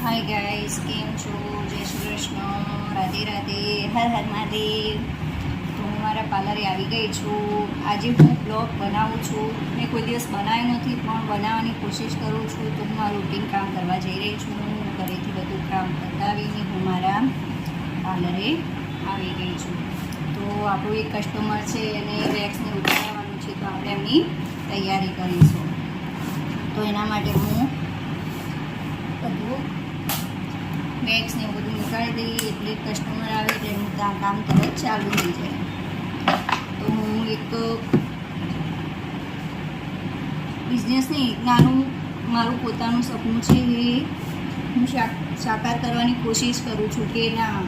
Hi guys, केम छो? जय श्री कृष्ण, राधे राधे, हर हर महादेव। तो હું મારા પાર્લરે આવી ગઈ છું। આજે હું બ્લોગ બનાવું છું। મેં કોઈ દિવસ બનાવ્યો નથી, પણ બનાવવાની કોશિશ કરું છું। તો હું મારું રૂટીન કામ કરવા જઈ રહી છું। ઘરેથી બધું કામ પતાવીને હું મારા પાર્લરે આવી ગઈ છું। તો આપણું એક કસ્ટમર છે અને વેક્સને ઉતારવાનું છે, તો આપણે એમની તૈયારી કરીશું। તો એના માટે હું બધું વેક્સ ને બધું નીકાળી દઈએ એટલે કસ્ટમર આવે એટલે એનું કામ તરત ચાલુ થઈ જાય। તો હું એક બિઝનેસ નહીં, નાનું મારું પોતાનું સપનું છે એ હું સાકાર કરવાની કોશિશ કરું છું કે ના,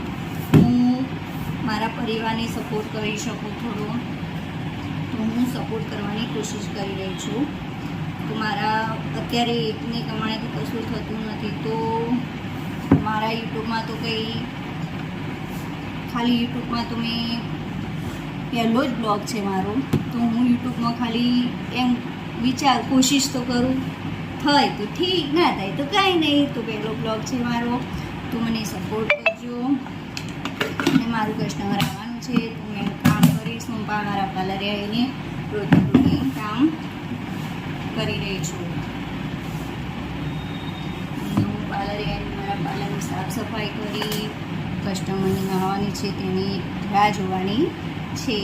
હું મારા પરિવારને સપોર્ટ કરી શકું થોડો, તો હું સપોર્ટ કરવાની કોશિશ કરી રહી છું। તો મારા અત્યારે એકને કમાણે તો કશું થતું નથી। તો મારા યુટ્યુબમાં તો ખાલી યુટ્યુબમાં તો મેં પહેલો જ બ્લોગ છે મારો। તો હું યુટ્યુબમાં ખાલી એમ કોશિશ તો કરું, થાય તો ઠીક, ના થાય તો કાંઈ નહીં। તો પહેલો બ્લોગ છે મારો, તો મને સપોર્ટ કરજો। અને મારું કસ્ટમર આવવાનું છે, તો હું એનું કામ કરીશ। હું મારા પાર્લરે આવીને રોજનું કામ કરી રહી છું। હું પાર્લરે આવીને મારા પાર્લરની સાફ સફાઈ કરી, કસ્ટમરની આવવાની છે તેની રાહ જોવાની છે।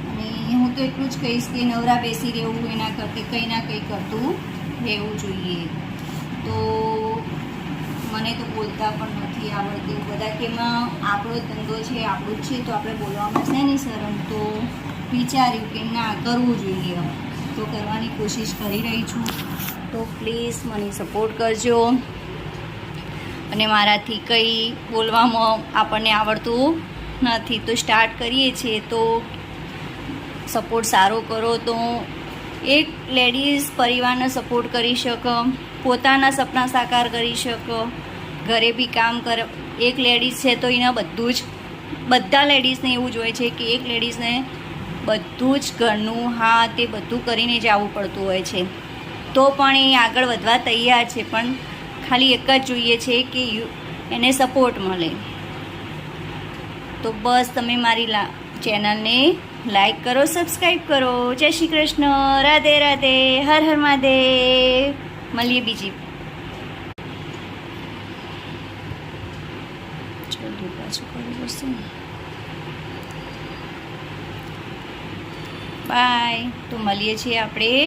અને હું તો એટલું જ કહીશ કે નવરા બેસી રહેવું એના કરતાં કંઈ ના કંઈ કરતું રહેવું જોઈએ। તો મને તો બોલતા પણ નથી આવડતું। બધા કે એમાં આપણો ધંધો છે, આપણું જ છે, તો આપણે બોલવામાં છે નહીં શરમ। તો વિચાર્યું કે ના, કરવું જોઈએ, તો કરવાની કોશિશ કરી રહી છું। તો પ્લીઝ મને સપોર્ટ કરજો। અને મારાથી કંઈ બોલવામાં આપણને આવડતું નથી, તો સ્ટાર્ટ કરીએ છીએ તો સપોર્ટ સારો કરો, તો એક લેડીઝ પરિવારને સપોર્ટ કરી શકે, પોતાના સપના સાકાર કરી શકે, ઘરે બી કામ કરે। એક લેડીઝ છે તો એના બધા લેડીઝને એવું જ હોય છે કે એક લેડીઝને બધું જ ઘરનું તે બધું કરીને જ આવવું પડતું હોય છે। તો પણ એ આગળ વધવા તૈયાર છે, પણ ખાલી એક જ જોઈએ છે કે એને સપોર્ટ મળે। તો બસ તમે મારી ચેનલને લાઈક કરો, સબસ્ક્રાઈબ કરો। જય શ્રી કૃષ્ણ, રાધે રાધે, હર હર મહાદેવ। મળીએ બીજી પાછું કરવું પડશે। બાય। તો મળીએ છીએ આપણે